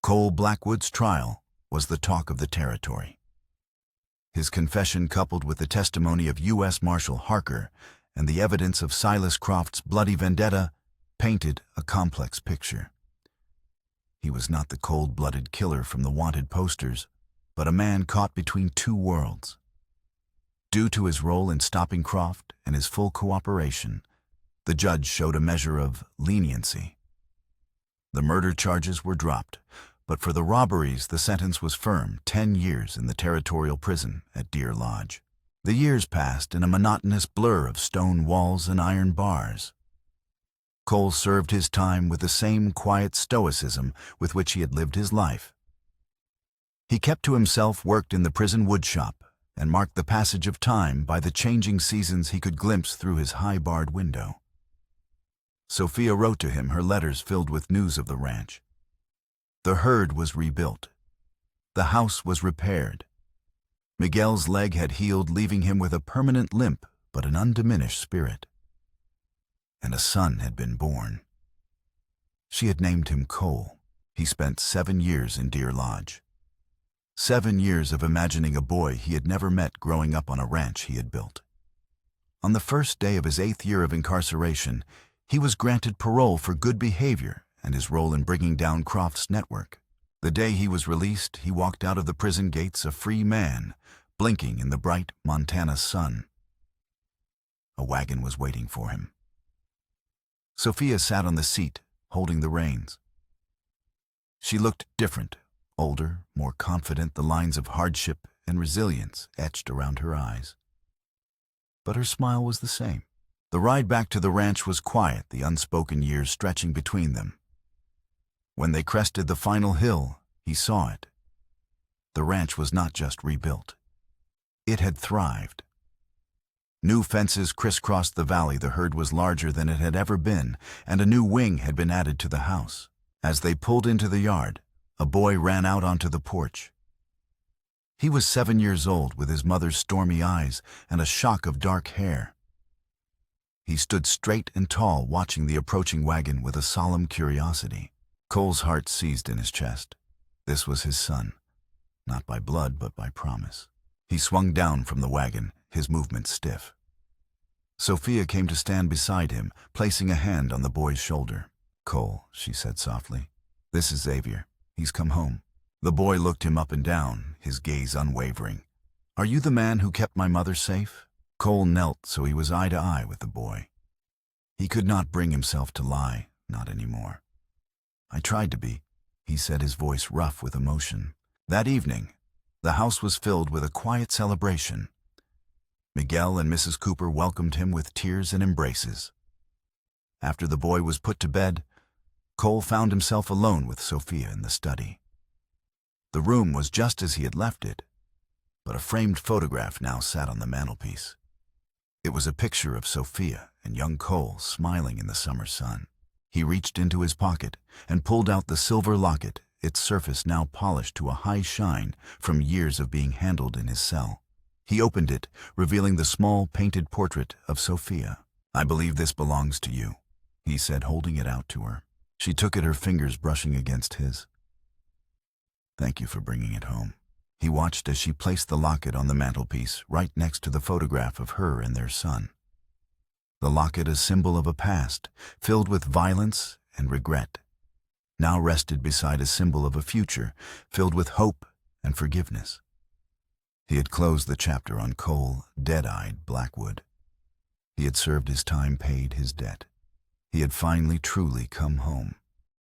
Cole Blackwood's trial was the talk of the territory. His confession, coupled with the testimony of U.S. Marshal Harker and the evidence of Silas Croft's bloody vendetta, painted a complex picture. He was not the cold-blooded killer from the wanted posters, but a man caught between two worlds. Due to his role in stopping Croft and his full cooperation, the judge showed a measure of leniency. The murder charges were dropped, but for the robberies the sentence was firm, 10 years in the territorial prison at Deer Lodge. The years passed in a monotonous blur of stone walls and iron bars. Cole served his time with the same quiet stoicism with which he had lived his life. He kept to himself, worked in the prison woodshop, and marked the passage of time by the changing seasons he could glimpse through his high-barred window. Sophia wrote to him, her letters filled with news of the ranch. The herd was rebuilt. The house was repaired. Miguel's leg had healed, leaving him with a permanent limp but an undiminished spirit. And a son had been born. She had named him Cole. He spent 7 years in Deer Lodge. 7 years of imagining a boy he had never met growing up on a ranch he had built. On the first day of his 8th year of incarceration, he was granted parole for good behavior and his role in bringing down Croft's network. The day he was released, he walked out of the prison gates a free man, blinking in the bright Montana sun. A wagon was waiting for him. Sophia sat on the seat, holding the reins. She looked different, older, more confident, the lines of hardship and resilience etched around her eyes. But her smile was the same. The ride back to the ranch was quiet, the unspoken years stretching between them. When they crested the final hill, he saw it. The ranch was not just rebuilt. It had thrived. New fences crisscrossed the valley, the herd was larger than it had ever been, and a new wing had been added to the house. As they pulled into the yard, a boy ran out onto the porch. He was 7 years old, with his mother's stormy eyes and a shock of dark hair. He stood straight and tall, watching the approaching wagon with a solemn curiosity. Cole's heart seized in his chest. This was his son, not by blood but by promise. He swung down from the wagon, his movements stiff. Sophia came to stand beside him, placing a hand on the boy's shoulder. "Cole," she said softly, "this is Xavier. He's come home." The boy looked him up and down, his gaze unwavering. "Are you the man who kept my mother safe?" Cole knelt so he was eye to eye with the boy. He could not bring himself to lie, not anymore. "I tried to be," he said, his voice rough with emotion. That evening, the house was filled with a quiet celebration. Miguel and Mrs. Cooper welcomed him with tears and embraces. After the boy was put to bed, Cole found himself alone with Sophia in the study. The room was just as he had left it, but a framed photograph now sat on the mantelpiece. It was a picture of Sophia and young Cole smiling in the summer sun. He reached into his pocket and pulled out the silver locket, its surface now polished to a high shine from years of being handled in his cell. He opened it, revealing the small painted portrait of Sophia. "I believe this belongs to you," he said, holding it out to her. She took it, her fingers brushing against his. "Thank you for bringing it home." He watched as she placed the locket on the mantelpiece, right next to the photograph of her and their son. The locket, a symbol of a past filled with violence and regret, now rested beside a symbol of a future filled with hope and forgiveness. He had closed the chapter on Cole, dead-eyed Blackwood. He had served his time, paid his debt. He had finally truly come home.